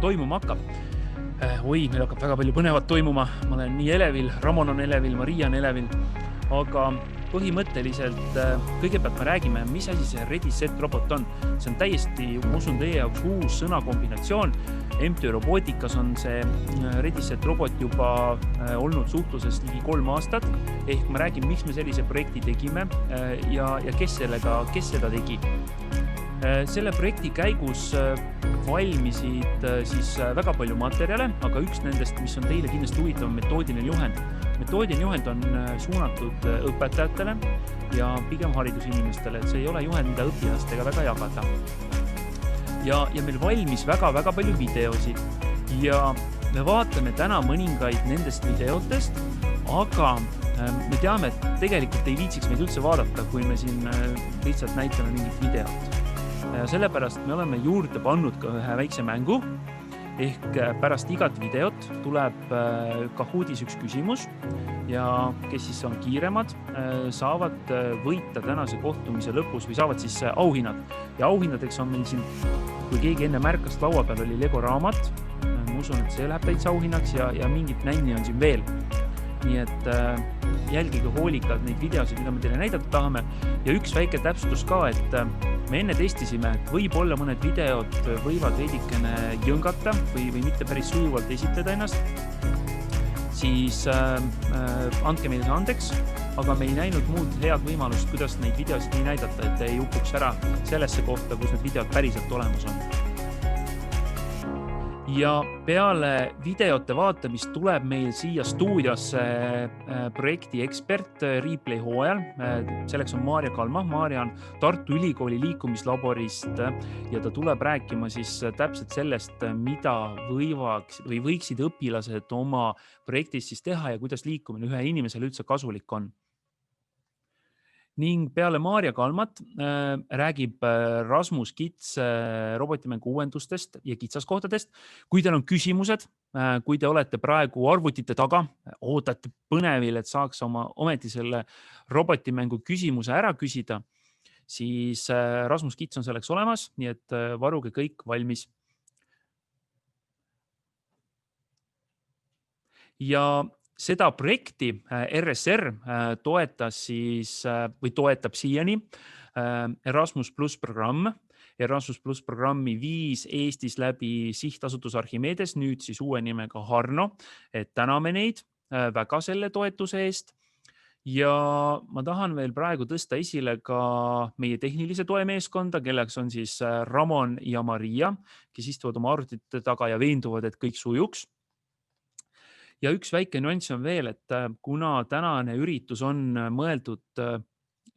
toimuma hakkab? Meil hakkab väga palju põnevat toimuma. Ma olen nii elevil, Ramon on elevil, Maria on elevil, aga põhimõtteliselt kõigepealt me räägime, mis asi see Ready Set robot on. See on täiesti, ma usun, teie jaoks uus sõnakombinatsioon. MTÜ Robotikas on see Ready Set robot juba olnud suhtluses ligi 3 aastat. Ehk ma räägin, miks me sellise projekti tegime ja kes seda tegi. Selle projekti käigus valmisid siis väga palju materjale, aga üks nendest, mis on teile kindlasti huvitav, metoodiline juhend. Metoodiline juhend on suunatud õpetajatele ja pigem haridusinimestele, et see ei ole juhend, mida õpilastega väga jagada. Ja meil valmis väga palju videosid ja me vaatame täna mõningaid nendest videotest, aga me teame, et tegelikult ei viitsiks meid üldse vaadata, kui me siin lihtsalt näitame mingit videot. Ja sellepärast me oleme juurde pannud ka ühe väikse mängu, ehk pärast igat videot tuleb Kahoodis üks küsimus ja kes siis on kiiremad, saavad võita tänase kohtumise lõpus või saavad siis auhinnad. Ja auhinnadeks on meil siin, kui keegi enne märkas, laua peal oli Lego raamat, ma usun, et see läheb täitsa auhinnaks ja mingit nänni on siin veel. Nii et jälgige hoolikalt neid videosid, mida me teile näidata tahame. Ja üks väike täpsustus ka, et me enne testisime, et võib-olla mõned videod võivad veidikene jõngata või mitte päris sujuvalt esitleda ennast, siis andke meile see andeks, aga me ei näinud muud head võimalust, kuidas neid videosid nii näidata, et ei upuks ära sellesse kohta, kus need videod päriselt olemas on. Ja peale videote vaatamist tuleb meil siia stuudiosse projekti ekspert Replay hooajal. Selleks on Maarja Kalma. Maarja on Tartu Ülikooli liikumislaborist ja ta tuleb rääkima siis täpselt sellest, mida võiksid õpilased oma projektis siis teha ja kuidas liikumine ühe inimesele üldse kasulik on. Ning peale Maarja Kalmat räägib Rasmus Kits robotimängu uuendustest ja kitsaskohtadest. Kui teil on küsimused, kui te olete praegu arvutite taga, ootate põnevil, et saaks ometi selle robotimängu küsimuse ära küsida, siis Rasmus Kits on selleks olemas, nii et varuge kõik valmis. Ja seda projekti RSR toetas siis või toetab siiani Erasmus+ programm. Erasmus+ programmi viis Eestis läbi sihtasutus Archimedes, nüüd siis uue nimega Harno, et täname neid väga selle toetuse eest. Ja ma tahan veel praegu tõsta esile ka meie tehnilise toemeeskonda, kelleks on siis Ramon ja Maria, kes istuvad oma arvutite taga ja veenduvad, et kõik sujuks. Ja üks väike nüanss on veel, et kuna tänane üritus on mõeldud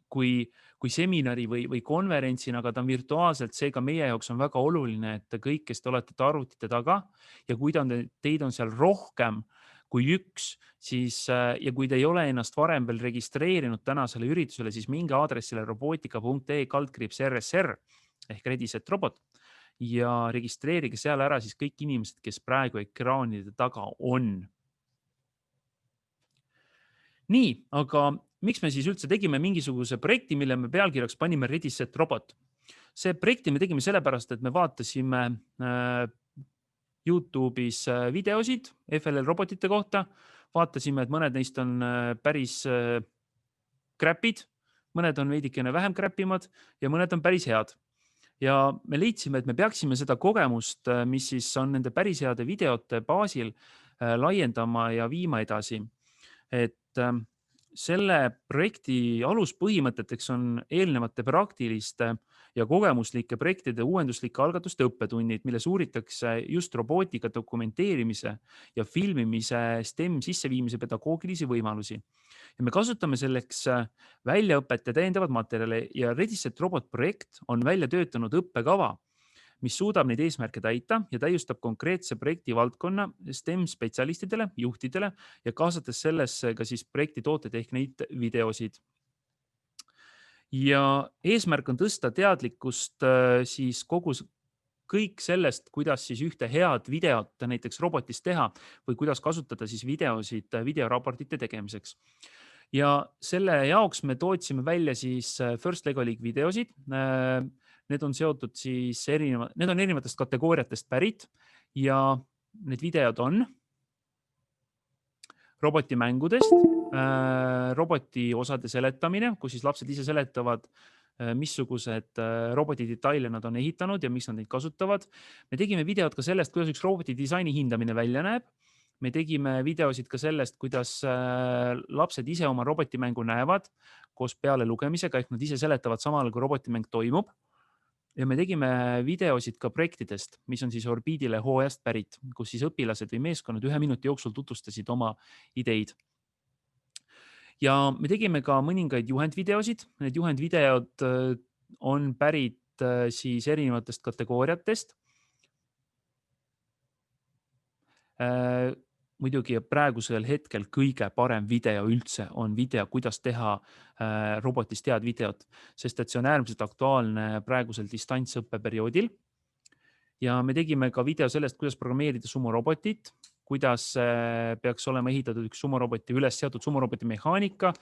kui seminari või konverentsin, aga ta on virtuaalselt, seega meie jaoks on väga oluline, et kõik, kes te olete arvutite taga ja kui teid on seal rohkem kui üks, siis, ja kui te ei ole ennast varem veel registreerinud tänasele üritusele, siis minge aadressile robotika.ee/RSR ehk Ready Set robot ja registreerige seal ära siis kõik inimesed, kes praegu ekraanide taga on. Nii, aga miks me siis üldse tegime mingisuguse projekti, mille me pealkirjaks panime Ready Set robot? See projekti me tegime sellepärast, et me vaatasime YouTube'is videosid FLL robotite kohta, vaatasime, et mõned neist on päris crapid, mõned on veidikene vähem crapimad ja mõned on päris head. Ja me leidsime, et me peaksime seda kogemust, mis siis on nende päris heade videote baasil, laiendama ja viima edasi. Et selle projekti aluspõhimõteteks on eelnevate praktiliste ja kogemuslike projektide uuenduslike algatuste õppetunnid, milles uuritakse just robootika dokumenteerimise ja filmimise STEM sisseviimise pedagoogilisi võimalusi. Ja me kasutame selleks väljaõpet ja täiendavad materjale ja Ready Set robot projekt on välja töötanud õppekava, mis suudab neid eesmärke täita ja täiustab konkreetse projekti valdkonna STEM spetsialistidele, juhtidele ja kaasates sellesse ka siis projekti tooted ehk neid videosid. Ja eesmärk on tõsta teadlikkust siis kõik sellest, kuidas siis ühte head videot näiteks robotis teha või kuidas kasutada siis videosid videoraportite tegemiseks. Ja selle jaoks me tootsime välja siis First Lego League videosid. Need on seotud siis need on erinevatest kategooriatest pärit ja need videod on robotimängudest, roboti osade seletamine, kus siis lapsed ise seletavad, missugused roboti detaile nad on ehitanud ja miks nad neid kasutavad. Me tegime videod ka sellest, kuidas üks roboti disaini hindamine välja näeb. Me tegime videosid ka sellest, kuidas lapsed ise oma robotimängu näevad koos peale lugemisega, ehk nad ise seletavad samal ajal, kui robotimäng toimub. Ja me tegime videosid ka projektidest, mis on siis Orbiidile hooajast pärit, kus siis õpilased või meeskonnad 1 minuti jooksul tutvustasid oma ideid. Ja me tegime ka mõningaid juhendvideosid. Need juhendvideod on pärit siis erinevatest kategooriatest. Muidugi praegusel hetkel kõige parem video üldse on video, kuidas teha robotist head videot, sest et see on äärmiselt aktuaalne praegusel distantsõppeperioodil. Ja me tegime ka video sellest, kuidas programmeerida sumorobotit, kuidas peaks olema ehitatud üks sumoroboti üles seatud sumoroboti mehaanika,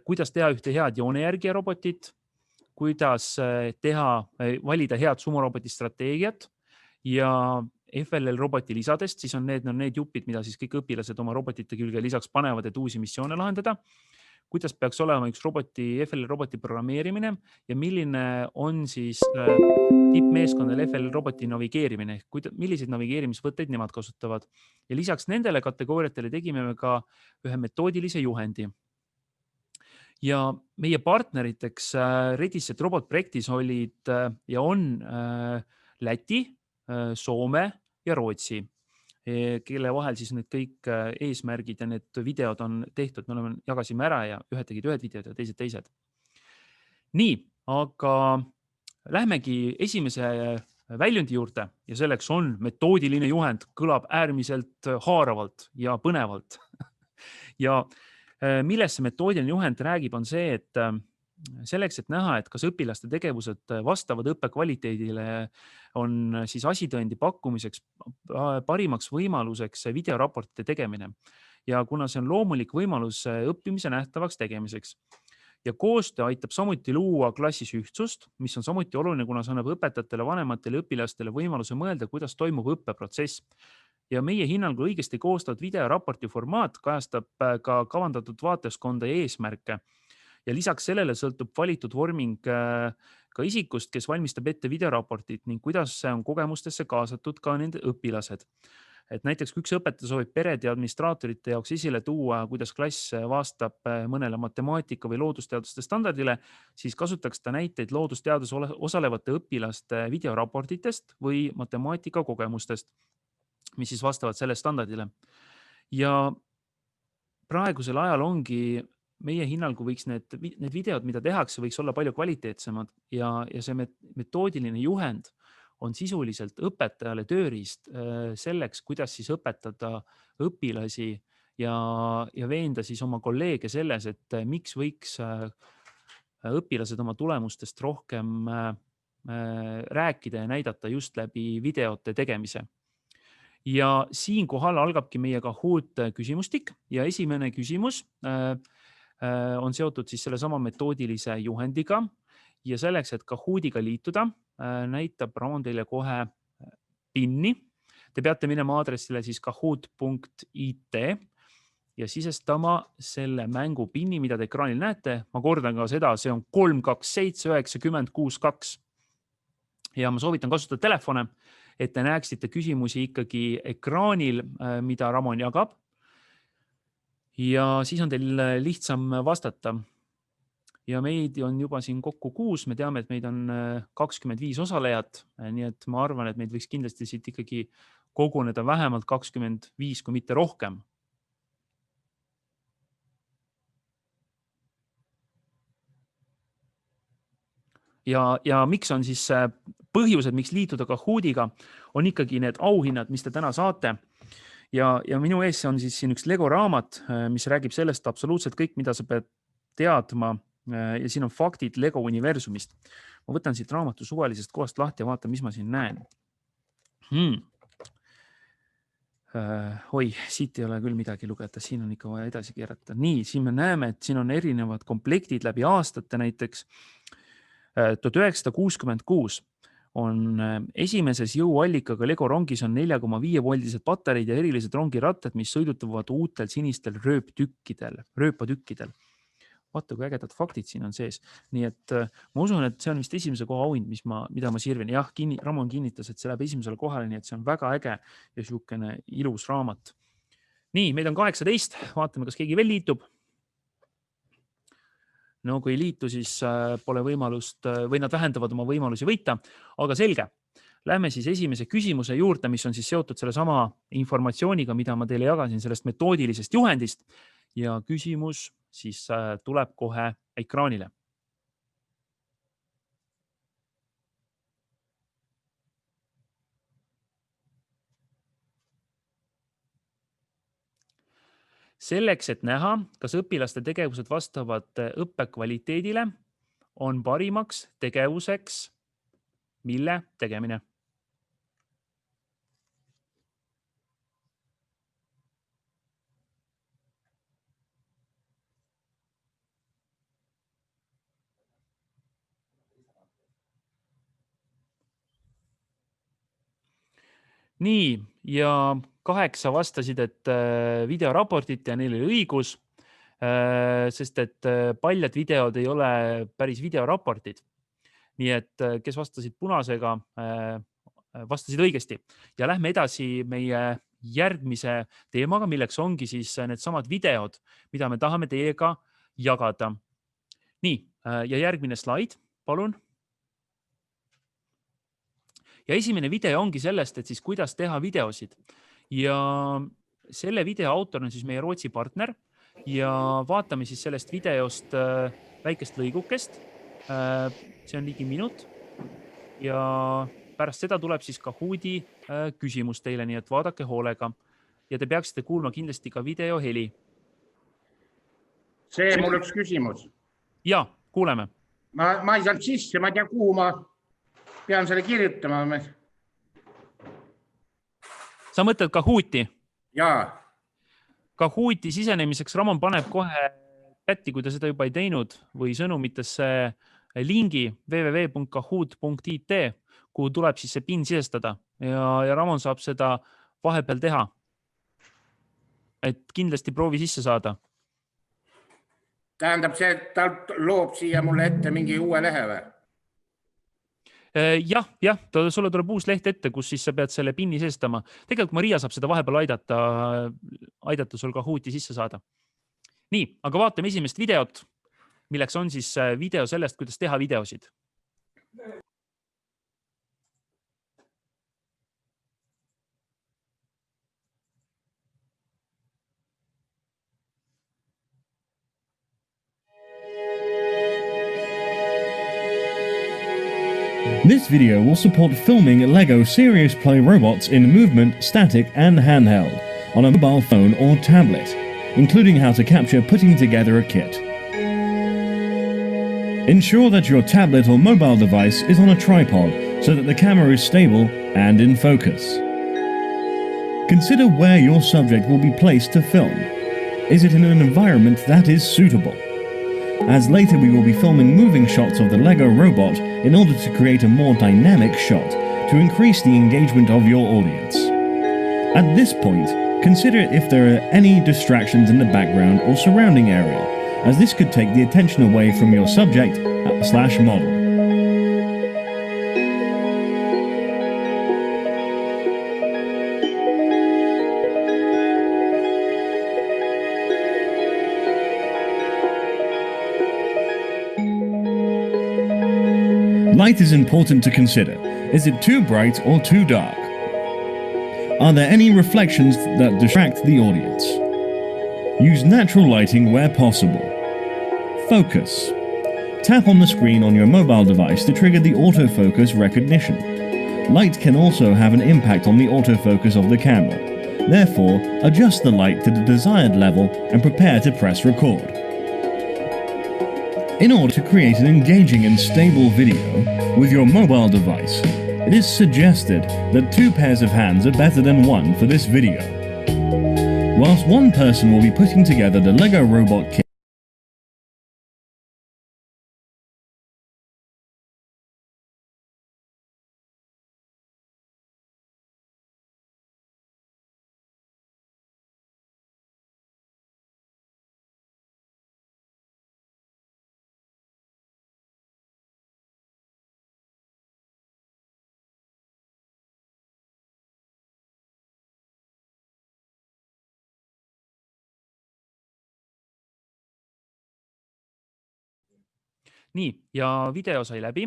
kuidas teha ühte head joonejärgija robotit, kuidas valida head sumoroboti strateegiat ja FLL roboti lisadest, siis on need jupid, mida siis kõik õpilased oma robotite külge lisaks panevad, et uusi missioone lahendada. Kuidas peaks olema üks FLL roboti programmeerimine ja milline on siis tippmeeskondadel FLL roboti navigeerimine, ehk milliseid navigeerimisvõtteid nemad kasutavad. Ja lisaks nendele kategooriatele tegime me ka ühe metoodilise juhendi. Ja meie partneriteks Rediset robotprojektis olid ja on Läti, Soome ja Rootsi, kelle vahel siis need kõik eesmärgid ja need videod on tehtud. Me jagasime ära ja ühed tegid ühed videod ja teised. Nii, aga lähmegi esimese väljundi juurde ja selleks on metoodiline juhend. Kõlab äärmiselt haaravalt ja põnevalt. Ja millest see metoodiline juhend räägib, on see, et selleks, et näha, et kas õpilaste tegevused vastavad õppekvaliteedile, on siis asitõendi pakkumiseks parimaks võimaluseks videoraportite tegemine. Ja kuna see on loomulik võimalus õppimise nähtavaks tegemiseks. Ja koostöö aitab samuti luua klassis ühtsust, mis on samuti oluline, kuna see annab õpetajatele, vanematele ja õpilastele võimaluse mõelda, kuidas toimub õppeprotsess. Ja meie hinnangul õigesti koostatud videoraporti formaat kajastab ka kavandatud vaatajaskonda ja eesmärke. Ja lisaks sellele sõltub valitud vorming ka isikust, kes valmistab ette videoraportit ning kuidas on kogemustesse kaasatud ka nende õpilased. Et näiteks üks õpetaja soovib perede ja administraatorite jaoks esile tuua, kuidas klass vastab mõnele matemaatika või loodusteaduste standardile, siis kasutaks ta näiteid loodusteadus osalevate õpilaste videoraportitest või matemaatika kogemustest, mis siis vastavad selle standardile. Ja praegusel ajal ongi meie hinnalgu võiks need videod, mida tehakse, võiks olla palju kvaliteetsemad ja see metoodiline juhend on sisuliselt õpetajale tööriist selleks, kuidas siis õpetada õpilasi ja veenda siis oma kolleege selles, et miks võiks õpilased oma tulemustest rohkem rääkida ja näidata just läbi videote tegemise. Ja siinkohal algabki meie Kahoot küsimustik ja esimene küsimus on seotud siis selle sama metoodilise juhendiga ja selleks, et Kahootiga liituda, näitab Ramon teile kohe PIN-i. Te peate minema aadressile siis kahoot.it ja sisestama selle mängu PIN-i, mida te ekraanil näete. Ma kordan ka seda, see on 3279062. Ja ma soovitan kasutada telefone, et te näeksite küsimusi ikkagi ekraanil, mida Ramon jagab. Ja siis on teil lihtsam vastata. Ja meid on juba siin kokku 6. Me teame, et meid on 25 osalejat, nii et ma arvan, et meid võiks kindlasti siit ikkagi koguneda vähemalt 25, kui mitte rohkem. Ja miks on siis põhjused, miks liituda Kahootiga, on ikkagi need auhinnad, mis te täna saate. Ja minu ees on siis siin üks Lego raamat, mis räägib sellest absoluutselt kõik, mida sa pead teadma. Ja siin on faktid Lego universumist. Ma võtan siit raamatu suvalisest kohast lahti ja vaatan, mis ma siin näen. Oi, siit ei ole küll midagi lugeda, siin on ikka vaja edasi keerata. Nii, siin me näeme, et siin on erinevad komplektid läbi aastate näiteks. 1966 on esimeses jõuallikaga Lego rongis on 4,5 voldised patareid ja erilised rongirattad, mis sõidutavad uutel sinistel rööpatükkidel. Vaata, kui ägedad faktid siin on sees. Nii et ma usun, et see on vist esimese koha auhind, mida ma sirvin. Jah, Ramon kinnitas, et see läheb esimesele kohale, nii et see on väga äge ja siukene ilus raamat. Nii, meid on 18. Vaatame, kas keegi veel liitub. No kui ei liitu, siis pole võimalust või nad vähendavad oma võimalusi võita. Aga selge. Lähme siis esimese küsimuse juurde, mis on siis seotud selle sama informatsiooniga, mida ma teile jagasin sellest metoodilisest juhendist. Ja küsimus siis tuleb kohe ekraanile. Selleks, et näha, kas õpilaste tegevused vastavad õppe kvaliteedile, on parimaks tegevuseks mille tegemine? Nii, ja 8 vastasid, et videoraportit ja neil oli õigus, sest et paljad videod ei ole päris videoraportid. Nii et kes vastasid punasega, vastasid õigesti. Ja lähme edasi meie järgmise teemaga, milleks ongi siis need samad videod, mida me tahame teiega jagada. Nii, ja järgmine slaid, palun. Ja esimene video ongi sellest, et siis kuidas teha videosid. Ja selle video autor on siis meie Rootsi partner ja vaatame siis sellest videost väikest lõigukest. See on ligi minut ja pärast seda tuleb siis Kahooti küsimus teile, nii et vaadake hoolega ja te peaksite kuulma kindlasti ka video heli. See mul üks küsimus. Ja, kuuleme. Ma ei saanud sisse, ma ei tea, kuhu ma pean selle kirjutama. Sa mõtled Kahooti? Jaa. Kahooti sisenemiseks Ramon paneb kohe kätti, kui ta seda juba ei teinud, või sõnumitesse lingi www.kahoot.it, kuhu tuleb siis see PIN sisestada ja Ramon saab seda vahepeal teha. Et kindlasti proovi sisse saada. Tähendab see, et ta loob siia mulle ette mingi uue lehe või? Jah, sulle tuleb uus leht ette, kus siis sa pead selle PIN-i sisestama. Tegelikult Maria saab seda vahepeal aidata sul Kahooti sisse saada. Nii, aga vaatame esimest videot, milleks on siis video sellest, kuidas teha videosid. This video will support filming LEGO Serious Play robots in movement, static and handheld on a mobile phone or tablet, including how to capture putting together a kit. Ensure that your tablet or mobile device is on a tripod so that the camera is stable and in focus. Consider where your subject will be placed to film. Is it in an environment that is suitable? As later we will be filming moving shots of the LEGO robot in order to create a more dynamic shot to increase the engagement of your audience. At this point, consider if there are any distractions in the background or surrounding area, as this could take the attention away from your subject/model. Light is important to consider. Is it too bright or too dark? Are there any reflections that distract the audience? Use natural lighting where possible. Focus. Tap on the screen on your mobile device to trigger the autofocus recognition. Light can also have an impact on the autofocus of the camera. Therefore, adjust the light to the desired level and prepare to press record. In order to create an engaging and stable video with your mobile device, it is suggested that 2 pairs of hands are better than 1 for this video. Whilst one person will be putting together the LEGO robot kit, Nii, ja video sai läbi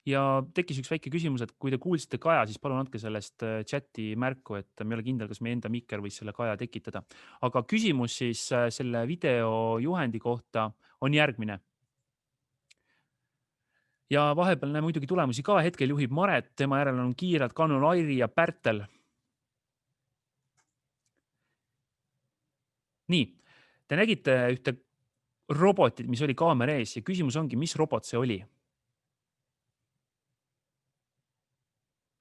ja tekkis üks väike küsimus, et kui te kuulsite Kaja, siis palun andke sellest chati märku, et me ei ole kindel, kas meie enda mikker võis selle Kaja tekitada. Aga küsimus siis selle video juhendi kohta on järgmine. Ja vahepeal näeme muidugi tulemusi ka, hetkel juhib Maret, tema järel on kiirelt Canon Airi ja Pärtel. Nii, te nägite ühte robotit, mis oli kaamera ees ja küsimus ongi, mis robot see oli?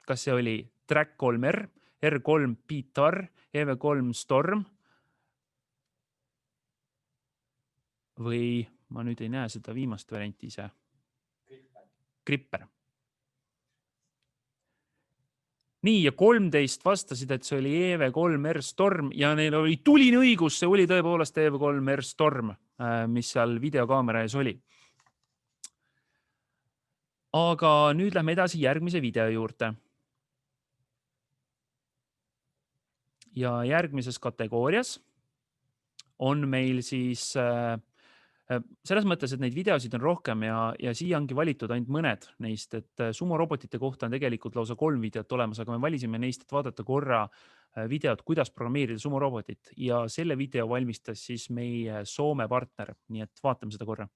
Kas see oli Track 3R, R3 Pitar, EV3 Storm või ma nüüd ei näe seda viimast varianti ise. Gripper. Nii, ja 13 vastasid, et see oli EV3R Storm ja neil oli tuline õigus, see oli tõepoolest EV3R Storm, mis seal videokaamera ees oli. Aga nüüd lähme edasi järgmise video juurde. Ja järgmises kategoorias on meil siis selles mõttes, et neid videosid on rohkem ja siia ongi valitud ainult mõned neist, et sumorobotite kohta on tegelikult lausa 3 videot olemas, aga me valisime neist, et vaadata korra videot, kuidas programmeerida sumorobotit ja selle video valmistas siis meie Soome partner, nii et vaatame seda korra.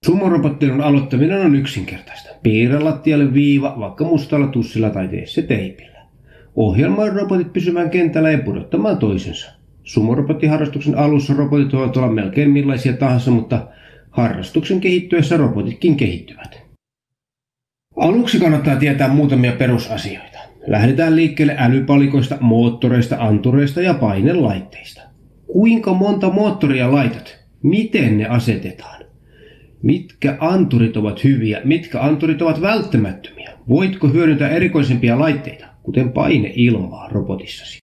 Sumorobottelun aloittaminen on yksinkertaista. Piirrä lattialle viiva vaikka mustalla tussilla tai tee se teipillä. Ohjelmoi robotit pysymään kentällä ja pudottamaan toisensa. Sumorobottiharrastuksen alussa robotit voivat olla melkein millaisia tahansa, mutta harrastuksen kehittyessä robotitkin kehittyvät. Aluksi kannattaa tietää muutamia perusasioita. Lähdetään liikkeelle älypalikoista, moottoreista, antureista ja painelaitteista. Kuinka monta moottoria laitat? Miten ne asetetaan? Mitkä anturit ovat hyviä, mitkä anturit ovat välttämättömiä? Voitko hyödyntää erikoisempia laitteita, kuten paineilmaa robotissasi?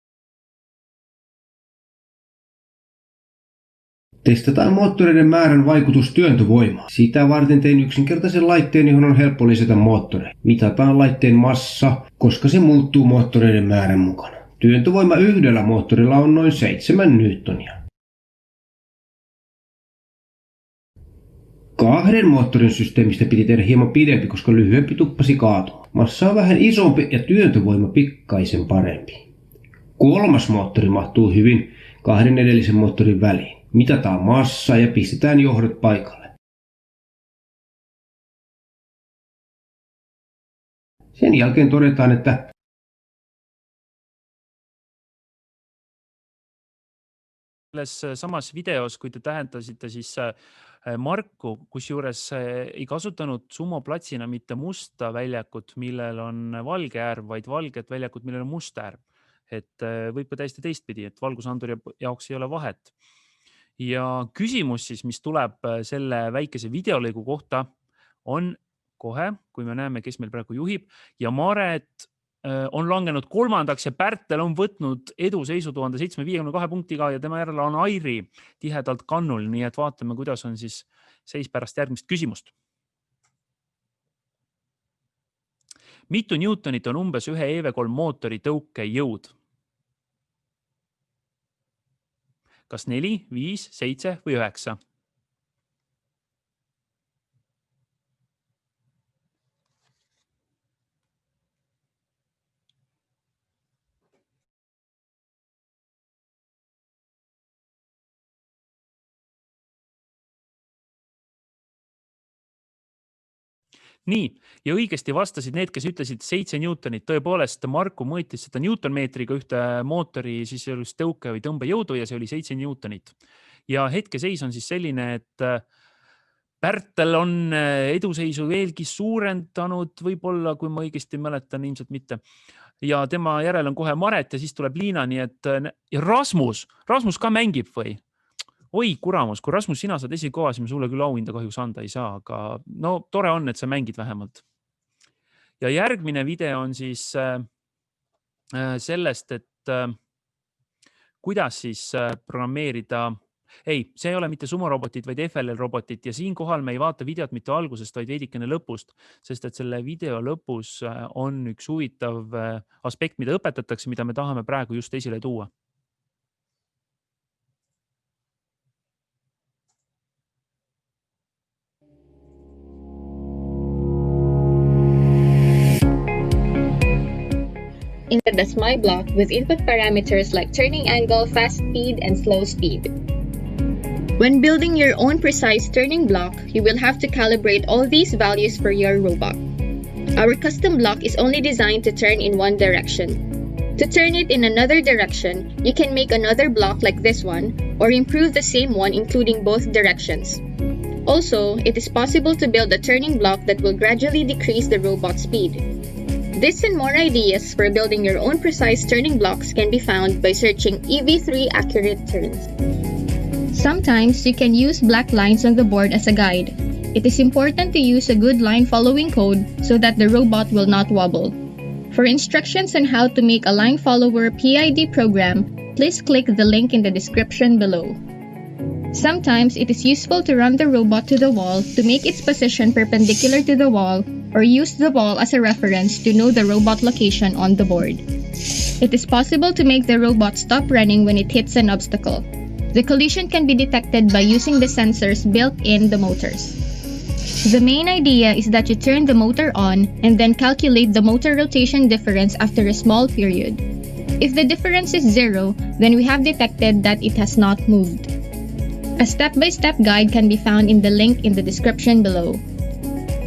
Testataan moottoreiden määrän vaikutus työntövoimaan. Sitä varten tein yksinkertaisen laitteen, johon on helppo lisätä moottoreita. Mitataan laitteen massa, koska se muuttuu moottoreiden määrän mukana. Työntövoima yhdellä moottorilla on noin 7 newtonia. 2 moottorin systeemistä piti tehdä hieman pidempi, koska lyhyempi tuppasi kaatumaan. Massa on vähän isompi ja työntövoima pikkaisen parempi. 3. moottori mahtuu hyvin 2 edellisen moottorin väliin. Mitataan massa ja pistetään johdot paikalle. Sen jälkeen todetaan, että selles samas videos, kui te tähendasite siis Marku, kusjuures ei kasutanud sumoplatsina mitte musta väljakut, millel on valge äärm, vaid valget väljakut, millel on must äärm. Et võib ka täiesti teistpidi, et valgusanduri jaoks ei ole vahet. Ja küsimus siis, mis tuleb selle väikese videolõigu kohta, on kohe, kui me näeme, kes meil praegu juhib ja Maret on langenud 3. ja Pärtel on võtnud eduseisu 1752 punktiga ja tema järele on Airi tihedalt kannul, nii et vaatame, kuidas on siis seis pärast järgmist küsimust. Mitu newtonit on umbes ühe EV3 mootori tõuke jõud? Kas 4, 5, 7 või 9? Nii, ja õigesti vastasid need, kes ütlesid 7 newtonit. Tõepoolest, Marku mõõtis seda newtonmeetriga ühte mootori siis tõuke või tõmbejõudu ja see oli 7 newtonit. Ja hetkeseis on siis selline, et Pärtel on eduseisu veelgi suurendanud, võib-olla, kui ma õigesti mäletan, ilmselt mitte. Ja tema järel on kohe Maret ja siis tuleb Liina, nii et ja Rasmus ka mängib või? Oi, kuramus, kui Rasmus, sina saad esikoha, siis me sulle küll auhinda kahjuks anda ei saa, aga no tore on, et sa mängid vähemalt. Ja järgmine video on siis sellest, et kuidas siis programmeerida Ei, see ei ole mitte sumorobotid, vaid FLL robotid ja siinkohal me ei vaata videot mitte algusest, vaid veidikene lõpust, sest et selle video lõpus on üks huvitav aspekt, mida õpetatakse, mida me tahame praegu just esile tuua. In the Dasmai block with input parameters like turning angle, fast speed, and slow speed. When building your own precise turning block, you will have to calibrate all these values for your robot. Our custom block is only designed to turn in one direction. To turn it in another direction, you can make another block like this one, or improve the same one including both directions. Also, it is possible to build a turning block that will gradually decrease the robot speed. This and more ideas for building your own precise turning blocks can be found by searching EV3 Accurate Turns. Sometimes you can use black lines on the board as a guide. It is important to use a good line following code so that the robot will not wobble. For instructions on how to make a line follower PID program, please click the link in the description below. Sometimes it is useful to run the robot to the wall to make its position perpendicular to the wall, or use the wall as a reference to know the robot location on the board. It is possible to make the robot stop running when it hits an obstacle. The collision can be detected by using the sensors built in the motors. The main idea is that you turn the motor on and then calculate the motor rotation difference after a small period. If the difference is 0, then we have detected that it has not moved. A step-by-step guide can be found in the link in the description below.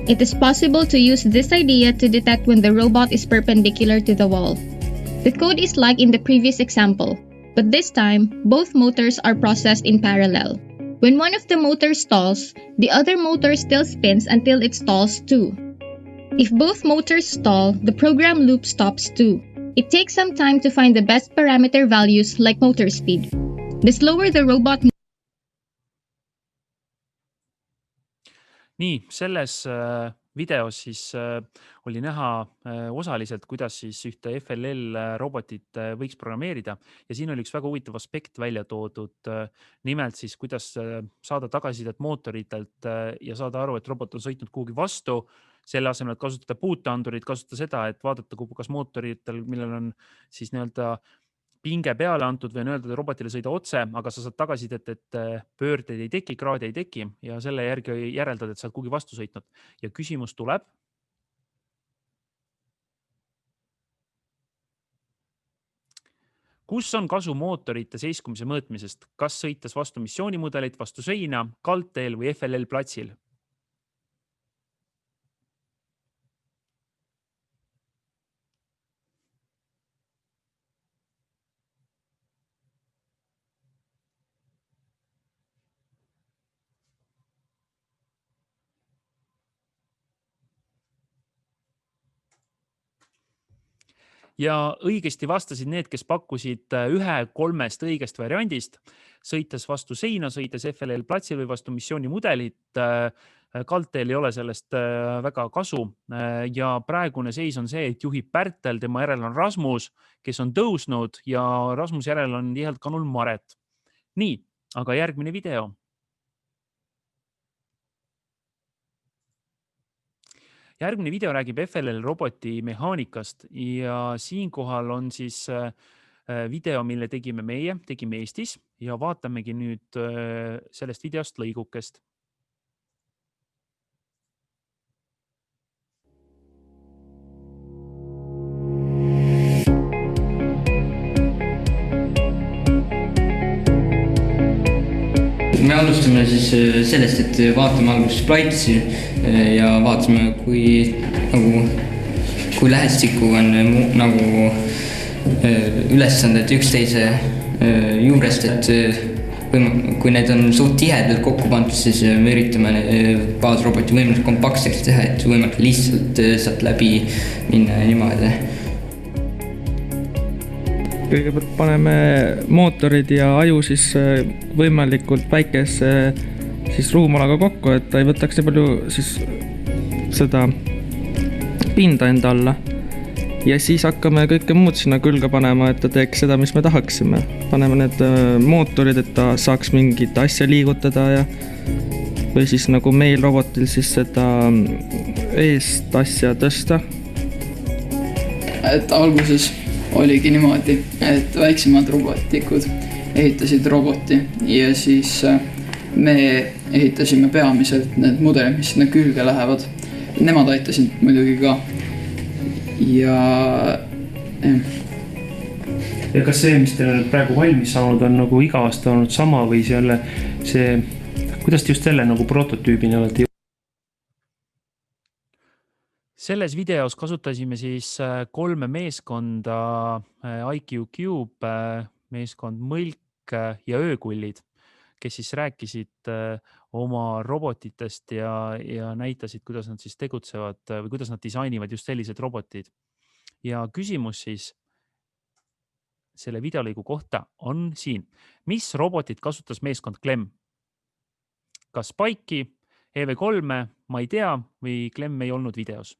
It is possible to use this idea to detect when the robot is perpendicular to the wall. The code is like in the previous example, but this time, both motors are processed in parallel. When one of the motors stalls, the other motor still spins until it stalls too. If both motors stall, the program loop stops too. It takes some time to find the best parameter values like motor speed. The slower the robot moves. Nii, selles videos siis oli näha osaliselt, kuidas siis ühte FLL robotit võiks programmeerida ja siin oli üks väga huvitav aspekt välja toodud, nimelt siis kuidas saada tagasisidet mootoritelt ja saada aru, et robot on sõitnud kuhugi vastu, selle asemel, et kasutada puuteandurit, kasutada seda, et vaadata, kas mootoritel, millel on siis nii-öelda pinge peale antud või on öeldud, et robotile sõida otse, aga sa saad tagasisidet, et pöördeid ei teki, kraadi ei teki ja selle järgi järeldad, et sa oled kuhugi vastu sõitnud. Ja küsimus tuleb. Kus on kasu mootorite seiskumise mõõtmisest? Kas sõites vastu missioonimudelit, vastu seina, kaldteel või FLL platsil? Ja õigesti vastasid need, kes pakkusid ühe 3 õigest variandist, sõites vastu seina, sõites FLL platsil või vastu missioonimudelit. Kaldteel ei ole sellest väga kasu ja praegune seis on see, et juhib Pärtel, tema järel on Rasmus, kes on tõusnud ja Rasmus järel on tihelt kanul Maret. Nii, aga järgmine video. Järgmine video räägib FLL roboti mehaanikast ja siinkohal on siis video, mille tegime Eestis ja vaatamegi nüüd sellest videost lõigukest. Me alustame siis sellest, et vaatame alguses Spritesi ja vaatame, kui lähestikku on nagu ülesanded üksteise juurest, et kui need on suht tihedalt kokku pandud, siis me üritame baasroboti võimalikult kompaktseks teha, et võimalikult lihtsalt saad läbi minna niimoodi. Kõigepealt paneme mootorid ja aju siis võimalikult väikese siis ruumalaga kokku, et ta ei võtaks nii palju siis seda pinda enda alla. ja siis hakkame kõike muud sinna külge panema, et ta teeks seda, mis me tahaksime. Paneme need mootorid, et ta saaks mingit asja liigutada ja või siis nagu meil robotil siis seda eest asja tõsta. Et alguses oligi niimoodi, et väiksemad robotikud ehitasid roboti ja siis me ehitasime peamiselt need mudelid, mis sinna külge lähevad. Nemad aitasid muidugi ka. Ja kas see, mis teil on praegu valmis saanud, on nagu iga aasta olnud sama või see, kuidas te just selle nagu prototüübini olete? Selles videos kasutasime siis 3 meeskonda IQ Cube, meeskond Mõlk ja Öökullid, kes siis rääkisid oma robotitest ja näitasid, kuidas nad siis tegutsevad või kuidas nad disainivad just sellised robotid. Ja küsimus siis selle videolõigu kohta on siin. Mis robotit kasutas meeskond Clem? Kas Spike'i, EV3, ma ei tea, või Clem ei olnud videos?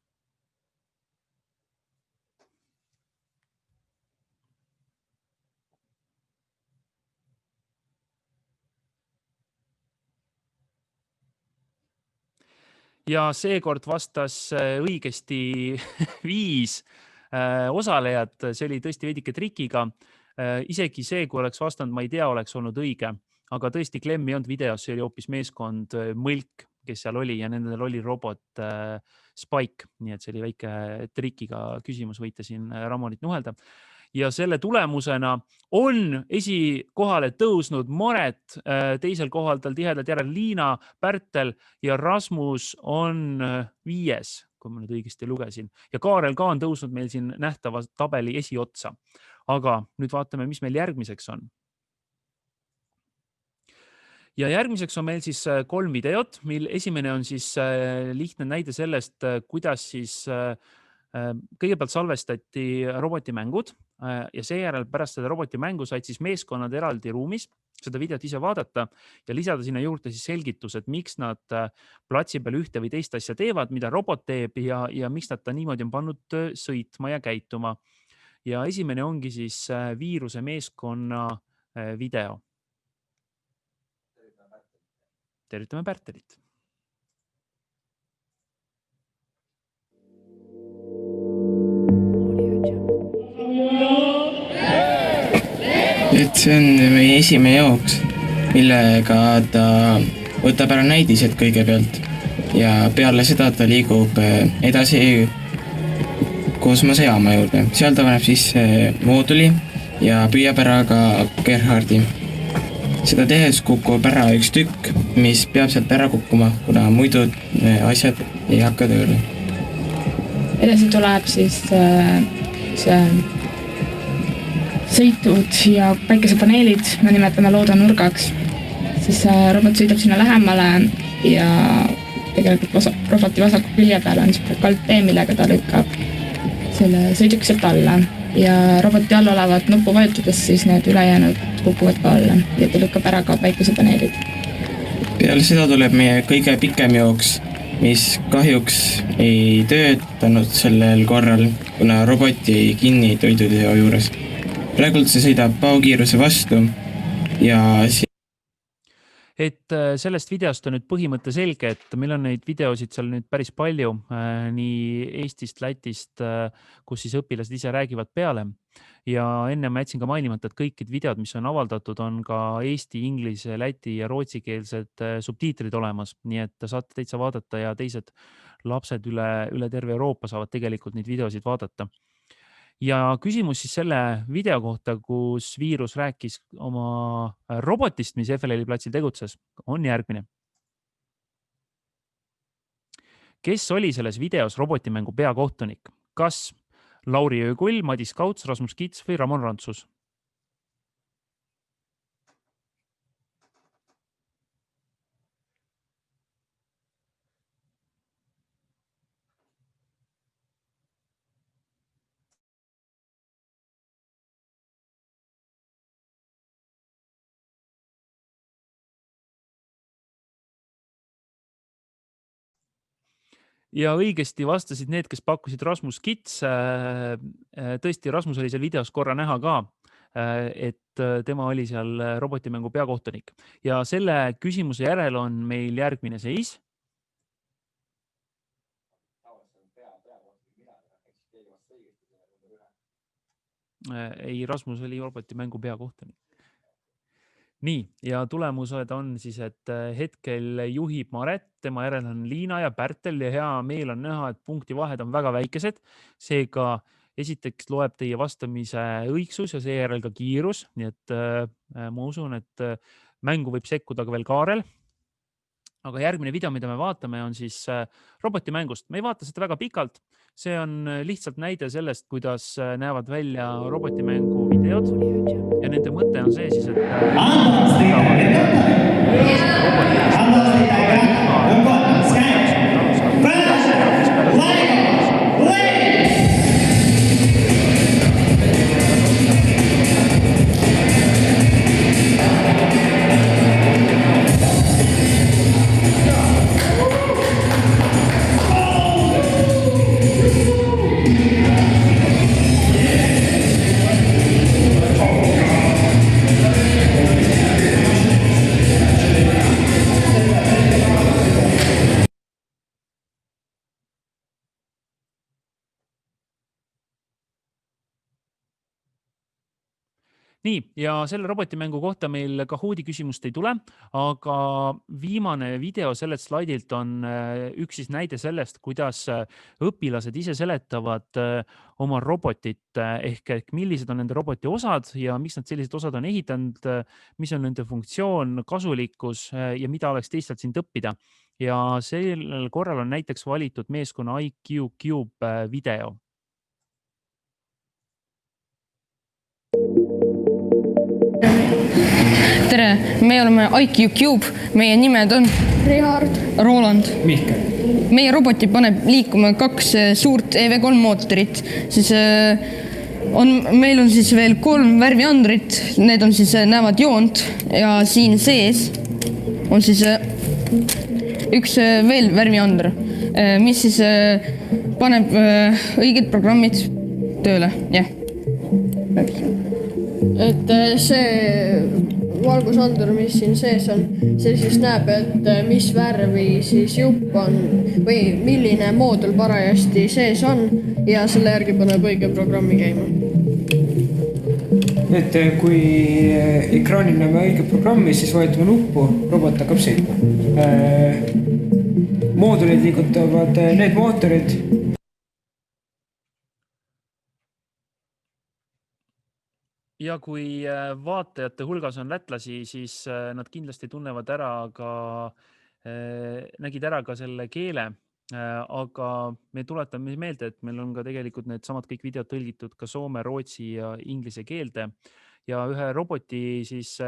Ja seekord vastas õigesti 5 osalejat, see oli tõesti veidike trikiga. Isegi see, kui oleks vastanud, ma ei tea, oleks olnud õige, aga tõesti Clem ei olnud videos, see oli hoopis meeskond Mõlk, kes seal oli ja nendel oli robot Spike, nii et see oli väike trikiga küsimus, võite siin Ramonit nuhelda. Ja selle tulemusena on esikohale tõusnud Moret, teisel kohal tal tihedalt järel Liina, Pärtel ja Rasmus on 5, kui ma nüüd õigesti lugesin. Ja Kaarel ka on tõusnud meil siin nähtava tabeli esiotsa. Aga nüüd vaatame, mis meil järgmiseks on. Ja järgmiseks on meil siis 3 videot, mil esimene on siis lihtne näide sellest, kuidas siis kõigepealt salvestati robotimängud ja seejärel pärast seda robotimängu said siis meeskonnad eraldi ruumis seda videot ise vaadata ja lisada sinna juurde siis selgitused, miks nad platsi peal ühte või teist asja teevad, mida robot teeb ja miks nad ta niimoodi on pannud sõitma ja käituma. Ja esimene ongi siis viiruse meeskonna video. Tervitame Pärtelit. Et see on meie esimene jooks, millega ta võtab ära näidised kõigepealt ja peale seda ta liigub edasi kosmosejaama juurde. Seal ta paneb sisse mooduli ja püüab ära ka Gerhardi. Seda tehes kukub ära üks tükk, mis peab sealt ära kukkuma, kuna muidu asjad ei hakka tööle. Edasi tuleb siis see sõitud ja päikesepaneelid, me nimetame loodanurgaks. Siis robot sõidab sinna lähemale ja tegelikult roboti vasaku külje peal on kalttee, millega ta lükkab selle sõiduki sealt alla. Ja roboti all olevat nuppu vajutades siis need ülejäänud kukuvad ka alla ja ta lükkab ära ka päikesepaneelid. Peale seda tuleb meie kõige pikem jooks, mis kahjuks ei töötanud sellel korral, kuna robot jäi kinni toiduteo juures. Praegult see sõidab paukiiruse vastu ja et sellest videost on nüüd põhimõte selge, et meil on neid videosid seal nüüd päris palju nii Eestist, Lätist, kus siis õpilased ise räägivad peale. Ja enne ma jätsin ka mainimata, et kõik videod, mis on avaldatud, on ka eesti, inglise, läti ja rootsikeelsed subtiitrid olemas. Nii et saate täitsa vaadata ja teised lapsed üle terve Euroopa saavad tegelikult neid videosid vaadata. Ja küsimus siis selle video kohta, kus viirus rääkis oma robotist, mis FLL platsil tegutses, on järgmine. Kes oli selles videos robotimängu peakohtunik? Kas Lauri Öökull, Madis Kauts, Rasmus Kits või Ramon Rantsus? ja õigesti vastasid need, kes pakkusid Rasmus Kits. Tõesti, Rasmus oli seal videos korra näha ka, et tema oli seal robotimängu peakohtunik. Ja selle küsimuse järel on meil järgmine seis. Ei, Rasmus oli robotimängu peakohtunik. Nii, ja tulemused on siis, et hetkel juhib Maret, tema järel on Liina ja Pärtel ja hea meel on näha, et punktivahed on väga väikesed. Seega esiteks loeb teie vastamise õigsus ja seejärel ka kiirus. Nii et ma usun, et mängu võib sekkuda ka veel Kaarel. Aga järgmine video, mida me vaatame, on siis robotimängust. Me ei vaata seda väga pikalt. See on lihtsalt näide sellest, kuidas näevad välja robotimängu videod. Ja nende mõte on see siis, Nii, ja selle robotimängu kohta meil Kahoodi küsimust ei tule, aga viimane video sellelt slaidilt on üks siis näide sellest, kuidas õpilased ise seletavad oma robotit ehk millised on nende roboti osad ja miks nad sellised osad on ehitanud, mis on nende funktsioon, kasulikkus ja mida oleks teistelt siin õppida. Ja sellel korral on näiteks valitud meeskonna IQ Cube video. Tere, me oleme IQ Cube, meie nimed on Richard, Roland, Mihkel. Meie roboti paneb liikuma 2 suurt EV3 mootorit, siis meil on siis veel 3 värviandrit, need on siis, näevad joont ja siin sees on siis üks veel värviandr, mis siis paneb õiged programmid tööle, jah. et see valgusandur, mis siin sees on, see siis näeb, et mis värvi siis jupp on või milline moodul parajasti sees on ja selle järgi paneb õige programmi käima. Et kui ekraanil näeme õige programmi, siis vajutame nuppu, robot hakkab sõitma. Moodulid liigutavad need mootorid. Ja kui vaatajate hulgas on lätlasi, siis nad kindlasti tunnevad ära ka, nägid ära ka selle keele, aga me tuletame meelde, et meil on ka tegelikult need samad kõik videod tõlgitud ka soome, rootsi ja inglise keelde ja ühe roboti siis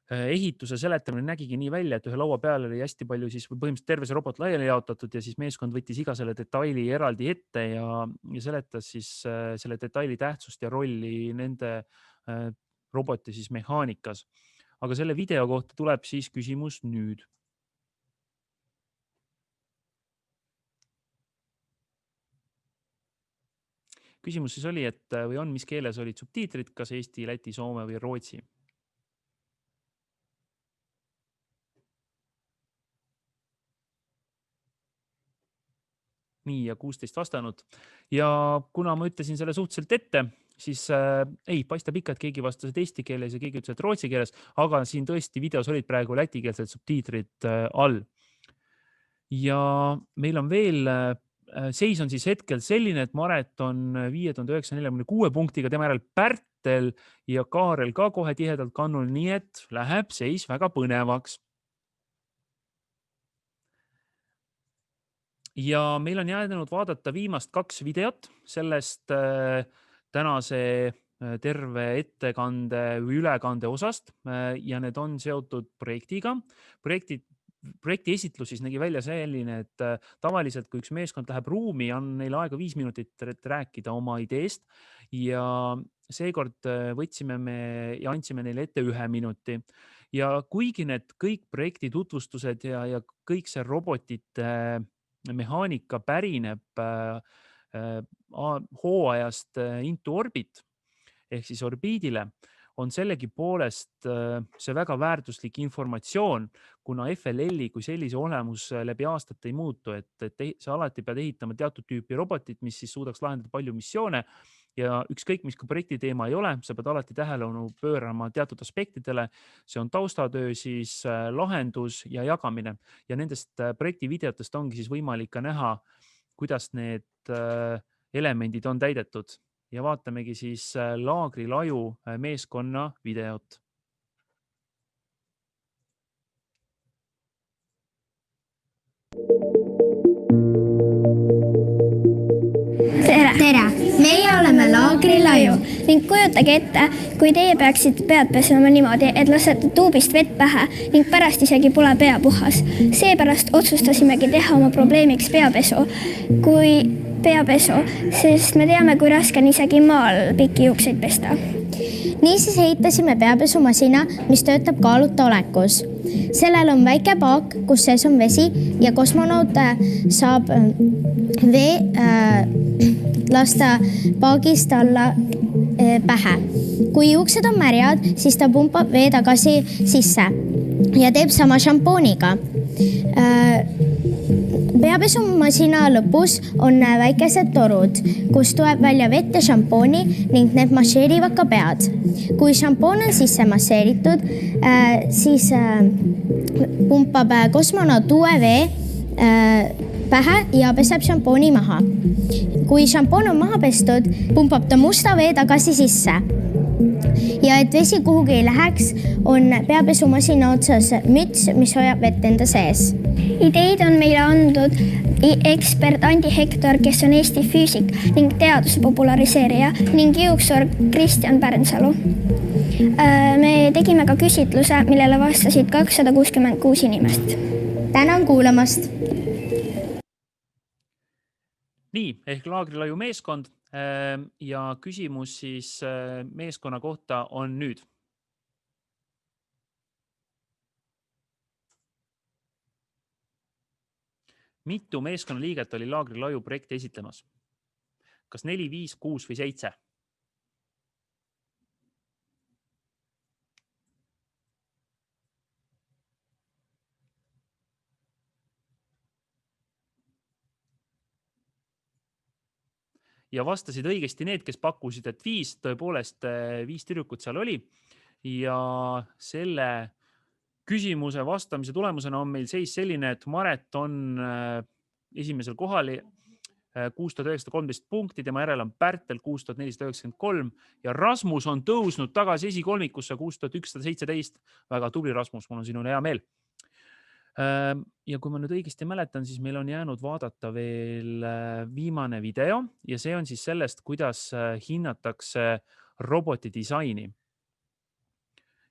ehituse seletamine nägigi nii välja, et ühe laua peal oli hästi palju siis põhimõtteliselt terve see robot laiali jaotatud ja siis meeskond võttis iga selle detaili eraldi ette ja seletas siis selle detaili tähtsust ja rolli nende roboti siis mehaanikas. Aga selle video kohta tuleb siis küsimus nüüd. Küsimus siis oli, et või on, mis keeles olid subtiitrid, kas eesti, läti, soome või rootsi? Nii, ja 16 vastanud. Ja kuna ma ütlesin selle suhteliselt ette, siis ei, paistab ikka, et keegi vastas eesti keeles ja keegi ütles, et rootsi keeles, aga siin tõesti videos olid praegu lätikeelsed subtiitrid all. Ja meil on veel, seis on siis hetkel selline, et Maret on 5946 punktiga, tema järel Pärtel ja Kaarel ka kohe tihedalt kannul, nii et läheb seis väga põnevaks. Ja meil on jäänud vaadata viimast 2 videot sellest tänase terve ettekande või ülekande osast ja need on seotud projektiga. Projekti esitlus siis nägi välja selline, et tavaliselt kui üks meeskond läheb ruumi, on neil aega 5 minutit rääkida oma ideest ja seekord võtsime me ja andsime neile ette 1 minuti. Ja kuigi need kõik projekti tutvustused ja kõik see robotite mehaanika pärineb hooajast into orbit ehk siis orbiidile, on sellegi poolest see väga väärtuslik informatsioon, kuna FLL-i kui sellise olemus läbi aastate ei muutu, et sa alati pead ehitama teatud tüüpi robotit, mis siis suudaks lahendada palju missioone ja ükskõik, mis ka projekti teema ei ole, sa pead alati tähelepanu pöörama teatud aspektidele. See on taustatöö, siis lahendus ja jagamine ja nendest projekti videotest ongi siis võimalik ka näha, kuidas need elemendid on täidetud. Ja vaatamegi siis Laagrilaju meeskonna videot. Tere! Meie oleme Laagrilaju ning kujutage ette, kui teie peaksite pead pesema niimoodi, et lasete tuubist vett pähe ning pärast isegi pole pea puhas. Seepärast otsustasimegi teha oma probleemiks peapesu, sest me teame, kui raske on isegi maal pikki juukseid pesta. Niisiis ehitasime peapesumasina, mis töötab kaaluta olekus. Sellel on väike paak, kus sees on vesi ja kosmonaut saab lasta paagist alla pähe. Kui juuksed on märjad, siis ta pumpab vee tagasi sisse ja teeb sama šampooniga. Peapesumasina lõpus on väikesed torud, kus tuleb välja vett ja šampooni ning need masseerivad ka pead. Kui šampoon on sisse masseeritud, siis pumpab kosmonaut uue vee pähe ja peseb šampooni maha. Kui šampoon on maha pestud, pumpab ta musta vee tagasi sisse. Ja et vesi kuhugi ei läheks, on peapesumasina otsas müts, mis hoiab vett enda sees. Ideid on meile andnud ekspert Andi Hektor, kes on Eesti füüsik ning teaduse populariseerija ning juuksur Kristjan Pärnsalu. Me tegime ka küsitluse, millele vastasid 266 inimest. Tänan kuulamast! Nii, ehk Laagrilaju meeskond ja küsimus siis meeskonna kohta on nüüd. Mitu meeskonnaliiget oli Laagrilaju projekti esitlemas? Kas 4, 5, 6 või 7? Ja vastasid õigesti need, kes pakkusid, et 5, tõepoolest 5 tüdrukut seal oli. Ja selle küsimuse vastamise tulemusena on meil seis selline, et Maret on esimesel kohal 6913 punkti, tema järel on Pärtel 6493 ja Rasmus on tõusnud tagasi esikolmikusse 6117. Väga tubli Rasmus, mul on sinule hea meel. Ja kui ma nüüd õigesti mäletan, siis meil on jäänud vaadata veel viimane video ja see on siis sellest, kuidas hinnatakse roboti disaini.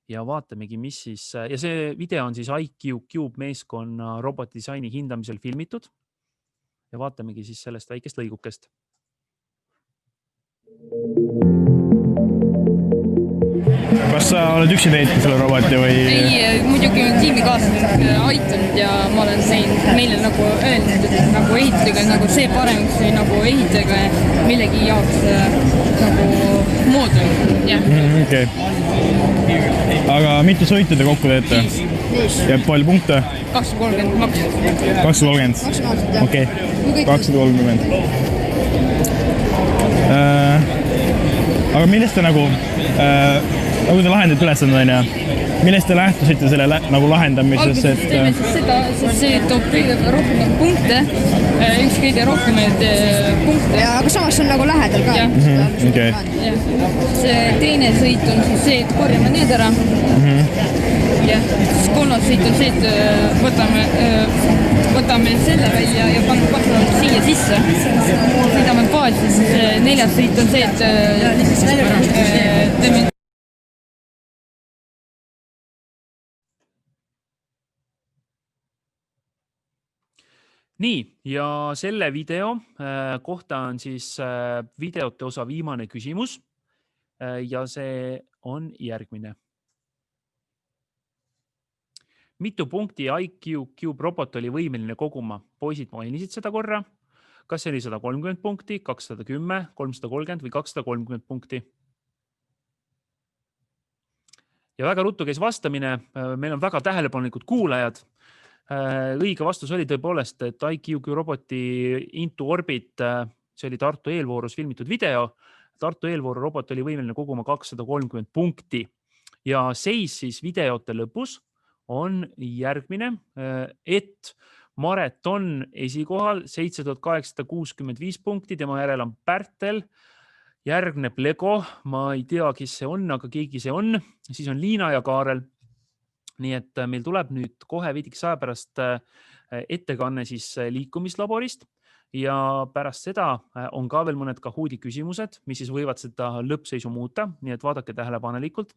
Ja vaatamegi, mis siis, ja see video on siis IQ-Cube meeskonna roboti disaini hindamisel filmitud ja vaatamegi siis sellest väikest lõigukest. Kas sa oled üksi teinud selle roboti või? Ei, muidugi on tiimikaaslased aitanud ja ma olen meile nagu öelnud, et nagu ehitage nagu see paremaks või nagu ehitage millegi jaoks nagu moodul. Okay. Aga mitu sõitu te kokku teete? 5. Ja palju punkte? 230 maks. 230? Okei, 230. Aga millest te nagu te lahendate ülesanded on ja millest te lähtusite selle nagu lahendamises? Alguses teeme siis seda, sest see toob kõige rohkem punkte, üks kõige rohkemaid punkte. Ja, aga samas on nagu lähedal ka. Okay. See teine sõit on siis see, et korjame need ära. Ja siis kolmas sõit on see, et võtame selle välja ja paneme siia sisse. Sõidame baasi, siis neljas sõit on see, et teeme Nii, ja selle video kohta on siis videote osa viimane küsimus ja see on järgmine. Mitu punkti IQ Cube robot oli võimeline koguma? Poisid mainisid seda korra. Kas see oli 130 punkti, 210, 330 või 230 punkti? Ja väga ruttu käis vastamine. Meil on väga tähelepanelikud kuulajad. Õige vastus oli tõepoolest, et IQ Cube roboti Into Orbit, see oli Tartu eelvoorus filmitud video. Tartu eelvooru robot oli võimeline koguma 230 punkti ja seis siis videote lõpus on järgmine, et Maret on esikohal 7865 punkti, tema järel on Pärtel, järgneb Lego, ma ei tea, kes see on, aga keegi see on, siis on Liina ja Kaarel. Nii et meil tuleb nüüd kohe veidikese aja pärast ettekanne siis liikumislaborist ja pärast seda on ka veel mõned Kahooti küsimused, mis siis võivad seda lõppseisu muuta, nii et vaadake tähelepanelikult.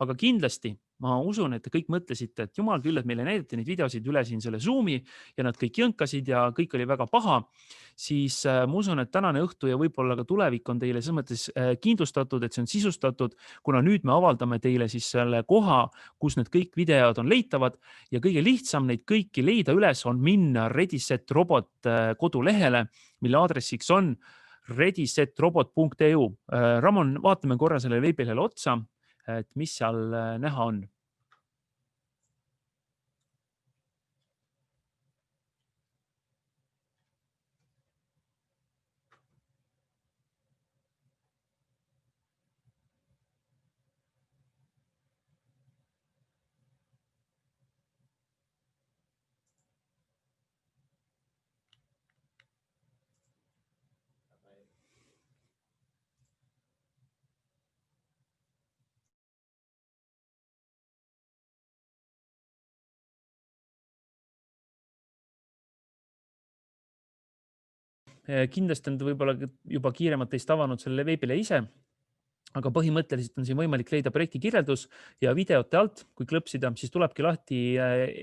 Aga kindlasti ma usun, et te kõik mõtlesite, et jumal küll, et meile näidati neid videosid üle siin selle Zoomi ja nad kõik jõnkasid ja kõik oli väga paha, siis ma usun, et tänane õhtu ja võib-olla ka tulevik on teile selles mõttes kindlustatud, et see on sisustatud, kuna nüüd me avaldame teile siis selle koha, kus need kõik videod on leitavad ja kõige lihtsam neid kõiki leida üles on minna ReadySetRobot kodulehele, mille aadressiks on readysetrobot.eu. Ramon, vaatame korra selle veebilehele otsa, et mis seal näha on. Kindlasti on ta võib-olla juba kiiremalt teist avanud selle veebile ise, aga põhimõtteliselt on siin võimalik leida projekti kirjeldus ja videote alt, kui klõpsida, siis tulebki lahti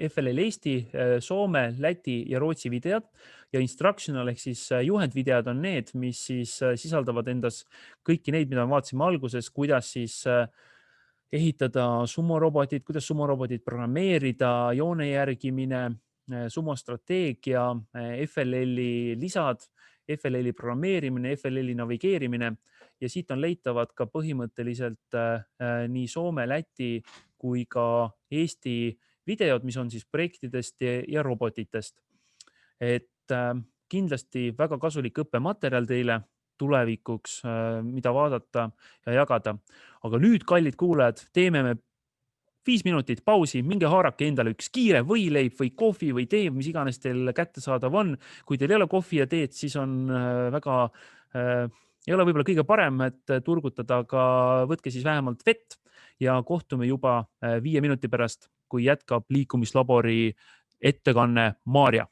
FLL Eesti, Soome, Läti ja Rootsi videod ja instructional ehk siis juhendvideod on need, mis siis sisaldavad endas kõiki neid, mida me vaatasime alguses, kuidas siis ehitada sumorobotid, kuidas sumorobotid programmeerida, joone järgimine, sumostrateegia, FLL-i lisad, FLL-i programmeerimine, FLL-i navigeerimine ja siit on leitavad ka põhimõtteliselt nii Soome, Läti kui ka Eesti videod, mis on siis projektidest ja robotitest. Et kindlasti väga kasulik õppematerjal teile tulevikuks, mida vaadata ja jagada. Aga nüüd, kallid kuulajad, teeme me 5 minutit pausi, minge haarake endale üks kiire võileib või kohvi või tee, mis iganes teil kättesaadav on. Kui teil ei ole kohvi ja teed, siis on väga, ei ole võib-olla kõige parem, et turgutada, aga võtke siis vähemalt vett ja kohtume juba 5 minuti pärast, kui jätkab liikumislabori ettekanne Maarja.